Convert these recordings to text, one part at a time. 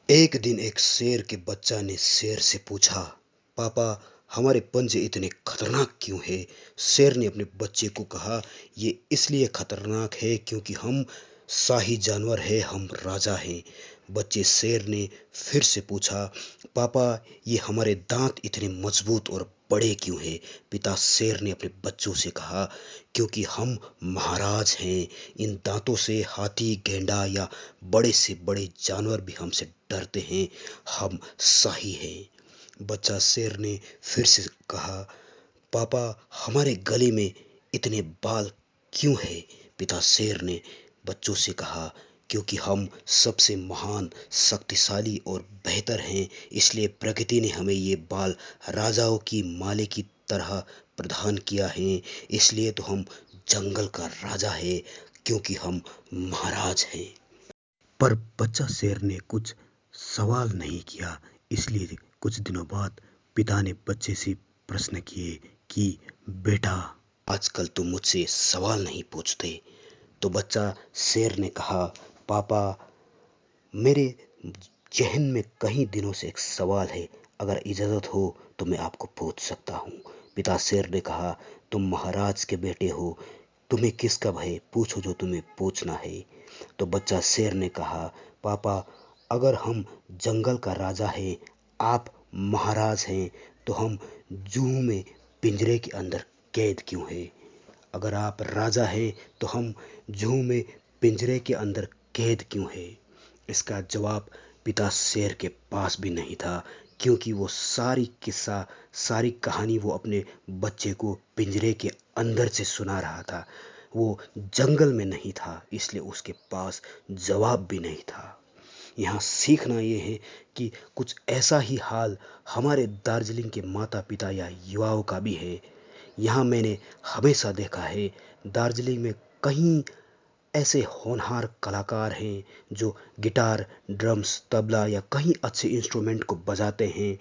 एक दिन एक शेर के बच्चा ने शेर से पूछा, पापा, हमारे पंजे इतने खतरनाक क्यों हैं? शेर ने अपने बच्चे को कहा, ये इसलिए खतरनाक है क्योंकि हम शाही जानवर हैं, हम राजा हैं। बच्चे शेर ने फिर से पूछा, पापा, ये हमारे दांत इतने मजबूत और बड़े क्यों हैं? पिता शेर ने अपने बच्चों से कहा, क्योंकि हम महाराज हैं। इन दांतों से हाथी, गेंडा या बड़े से बड़े जानवर भी हमसे डरते हैं। हम शाही हैं। बच्चा शेर ने फिर से कहा, पापा, हमारे गले में इतने बाल क्यों हैं? पिता शेर ने बच्चों से कहा, क्योंकि हम सबसे महान, शक्तिशाली और बेहतर हैं। इसलिए प्रकृति ने हमें ये बाल राजाओं की माले की तरह प्रदान किया है। इसलिए तो हम जंगल का राजा है, क्योंकि हम महाराज हैं। पर बच्चा शेर ने कुछ सवाल नहीं किया। इसलिए कुछ दिनों बाद पिता ने बच्चे से प्रश्न किए कि बेटा, आजकल तुम मुझसे सवाल नहीं पूछते। तो बच्चा शेर ने कहा, पापा, मेरे जहन में कई दिनों से एक सवाल है। अगर इजाजत हो तो मैं आपको पूछ सकता हूँ। पिता शेर ने कहा, तुम महाराज के बेटे हो, तुम्हें किसका भय? पूछो जो तुम्हें पूछना है। तो बच्चा शेर ने कहा, पापा, अगर हम जंगल का राजा है, आप महाराज हैं, तो हम जू में पिंजरे के अंदर कैद क्यों है? अगर आप राजा हैं तो हम जू में पिंजरे के अंदर कैद क्यों है? इसका जवाब पिता शेर के पास भी नहीं था, क्योंकि वो सारी किस्सा, सारी कहानी वो अपने बच्चे को पिंजरे के अंदर से सुना रहा था। वो जंगल में नहीं था, इसलिए उसके पास जवाब भी नहीं था। यहाँ सीखना ये है कि कुछ ऐसा ही हाल हमारे दार्जिलिंग के माता पिता या युवाओं का भी है। यहाँ मैंने हमेशा देखा है, दार्जिलिंग में कई ऐसे होनहार कलाकार हैं जो गिटार, ड्रम्स, तबला या कई अच्छे इंस्ट्रूमेंट को बजाते हैं,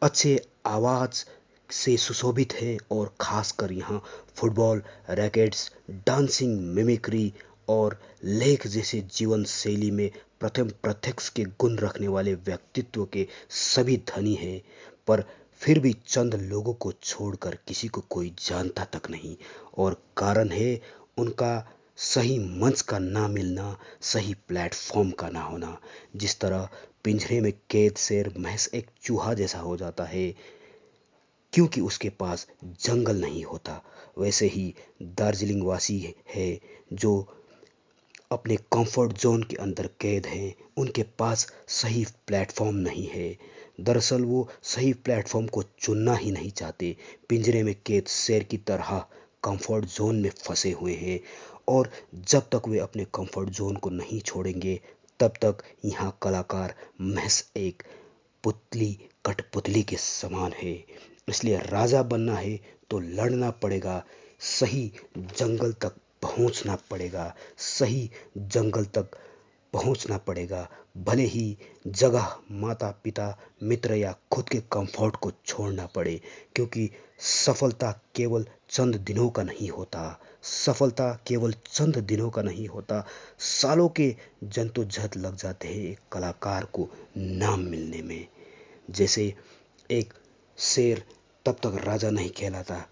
अच्छे आवाज़ से सुशोभित है। और खासकर यहाँ फुटबॉल, रैकेट्स, डांसिंग, मिमिक्री और लेख जैसे जीवन शैली में प्रथम प्रत्यक्ष के गुण रखने वाले व्यक्तित्व के सभी धनी हैं। पर फिर भी चंद लोगों को छोड़कर किसी को कोई जानता तक नहीं। और कारण है उनका सही मंच का ना मिलना, सही प्लेटफॉर्म का ना होना। जिस तरह पिंजरे में कैद शेर महज एक चूहा जैसा हो जाता है, क्योंकि उसके पास जंगल नहीं होता, वैसे ही दार्जिलिंग वासी है जो अपने कंफर्ट जोन के अंदर कैद हैं। उनके पास सही प्लेटफॉर्म नहीं है। दरअसल वो सही प्लेटफॉर्म को चुनना ही नहीं चाहते। पिंजरे में कैद शेर की तरह कंफर्ट जोन में फंसे हुए हैं। और जब तक वे अपने कंफर्ट जोन को नहीं छोड़ेंगे, तब तक यहाँ कलाकार महज एक पुतली, कठपुतली के समान है। इसलिए राजा बनना है तो लड़ना पड़ेगा, सही जंगल तक पहुंचना पड़ेगा, सही जंगल तक पहुंचना पड़ेगा। भले ही जगह, माता पिता, मित्र या खुद के कंफर्ट को छोड़ना पड़े, क्योंकि सफलता केवल चंद दिनों का नहीं होता। सफलता केवल चंद दिनों का नहीं होता, सालों के जद्दोजहद लग जाते हैं एक कलाकार को नाम मिलने में। जैसे एक शेर तब तक राजा नहीं कहलाता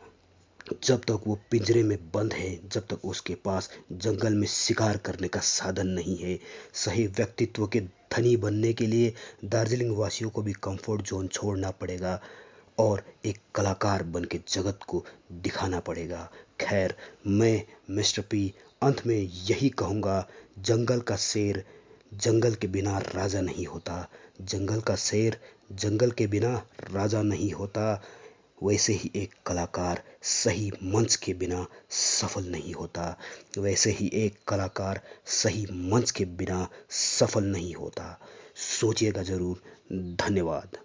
जब तक वो पिंजरे में बंद है, जब तक उसके पास जंगल में शिकार करने का साधन नहीं है। सही व्यक्तित्व के धनी बनने के लिए दार्जिलिंग वासियों को भी कंफर्ट जोन छोड़ना पड़ेगा और एक कलाकार बन के जगत को दिखाना पड़ेगा। खैर, मैं मिस्टर पी अंत में यही कहूँगा, जंगल का शेर जंगल के बिना राजा नहीं होता। जंगल का शेर जंगल के बिना राजा नहीं होता। वैसे ही एक कलाकार सही मंच के बिना सफल नहीं होता। वैसे ही एक कलाकार सही मंच के बिना सफल नहीं होता। सोचिएगा ज़रूर। धन्यवाद।